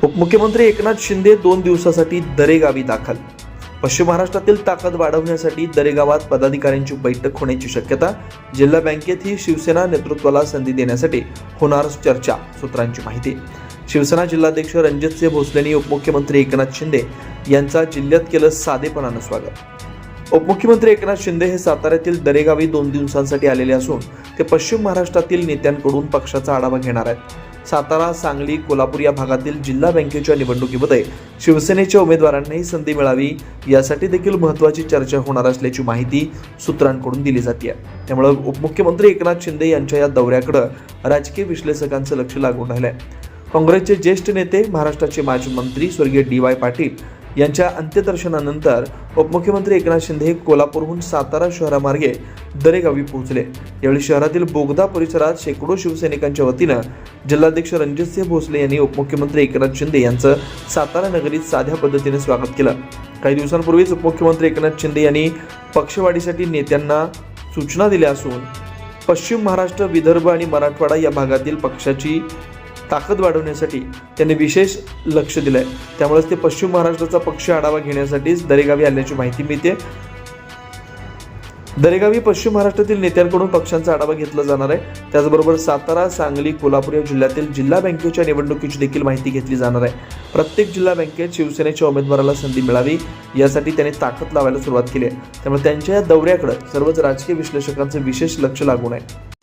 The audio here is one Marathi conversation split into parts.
उपमुख्यमंत्री एकनाथ शिंदे 2 दिवसासाठी दरेगावी दाखल. पश्चिम महाराष्ट्रातील ताकद वाढवण्यासाठी दरेगावात पदाधिकाऱ्यांची बैठक होण्याची शक्यता. जिल्हा बँकेत ही शिवसेना नेतृत्वाला संधी देण्यासाठी होणार चर्चा, सूत्रांची माहिती. शिवसेना जिल्हाध्यक्ष रणजितसिंह भोसले यांनी उपमुख्यमंत्री एकनाथ शिंदे यांचा जिल्ह्यात केलं साधेपणानं स्वागत. उपमुख्यमंत्री एकनाथ शिंदे हे साताऱ्यातील दरेगावी 2 दिवसांसाठी आलेले असून ते पश्चिम महाराष्ट्रातील नेत्यांकडून पक्षाचा आढावा घेणार आहेत. सातारा, सांगली, कोल्हापूर या भागातील जिल्हा बँकेच्या निवडणुकीमध्ये शिवसेनेच्या उमेदवारांनाही संधी मिळावी यासाठी देखील महत्त्वाची चर्चा होणार असल्याची माहिती सूत्रांकडून दिली जाते. त्यामुळे उपमुख्यमंत्री एकनाथ शिंदे यांच्या या दौऱ्याकडे राजकीय विश्लेषकांचं लक्ष लागून राहिलंय. काँग्रेसचे ज्येष्ठ नेते, महाराष्ट्राचे माजी मंत्री स्वर्गीय DY पाटील यांच्या अंत्यदर्शनानंतर उपमुख्यमंत्री एकनाथ शिंदे कोल्हापूरहून सातारा शहरामार्गे दरेगावी पोहोचले. यावेळी शहरातील बोगदा परिसरात शेकडो शिवसैनिकांच्या वतीनं जिल्हाध्यक्ष रणजितसिंह भोसले यांनी उपमुख्यमंत्री एकनाथ शिंदे यांचं सातारा नगरीत साध्या पद्धतीने स्वागत केलं. काही दिवसांपूर्वीच उपमुख्यमंत्री एकनाथ शिंदे यांनी पक्षवाढीसाठी नेत्यांना सूचना दिल्या असून पश्चिम महाराष्ट्र, विदर्भ आणि मराठवाडा या भागातील पक्षाची ताकद वाढवण्यासाठी त्यांनी विशेष लक्ष दिलंय. त्यामुळेच ते पश्चिम महाराष्ट्राचा पक्ष आढावा घेण्यासाठीच दरेगावी आल्याची माहिती मिळते. दरेगावी पश्चिम महाराष्ट्रातील नेत्यांकडून पक्षांचा आढावा घेतला जाणार आहे. त्याचबरोबर सातारा, सांगली, कोल्हापूर या जिल्ह्यातील जिल्हा बँकेच्या निवडणुकीची देखील माहिती घेतली जाणार आहे. प्रत्येक जिल्हा बँकेत शिवसेनेच्या उमेदवाराला संधी मिळावी यासाठी त्यांनी ताकद लावायला सुरुवात केली आहे. त्यामुळे त्यांच्या या दौऱ्याकडे सर्वच राजकीय विश्लेषकांचं विशेष लक्ष लागून आहे.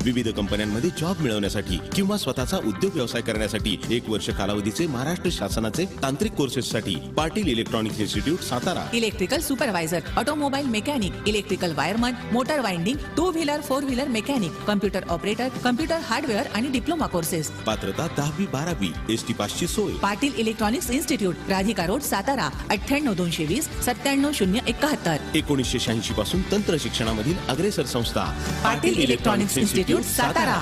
विविध कंपन्यांमध्ये जॉब मिळवण्यासाठी किंवा स्वतःचा उद्योग व्यवसाय करण्यासाठी 1 वर्ष कालावधीचे महाराष्ट्र शासनाचे तांत्रिक कोर्सेससाठी Patil electronics institute Satara. Electrical supervisor, automobile mechanic, electrical wireman, motor winding, 2 wheeler 4 wheeler mechanic, computer operator, computer hardware आणि डिप्लोमा कोर्सेस. पात्रता 10वी 12वी, ST पासची सोय. Patil electronics institute, Radhika road, Satara. 98 220 97 071. 1986 पासून तंत्र शिक्षणामधील अग्रेसर संस्था पाटील इलेक्ट्रॉनिक्स इन्स्टिट्यूट, सातारा.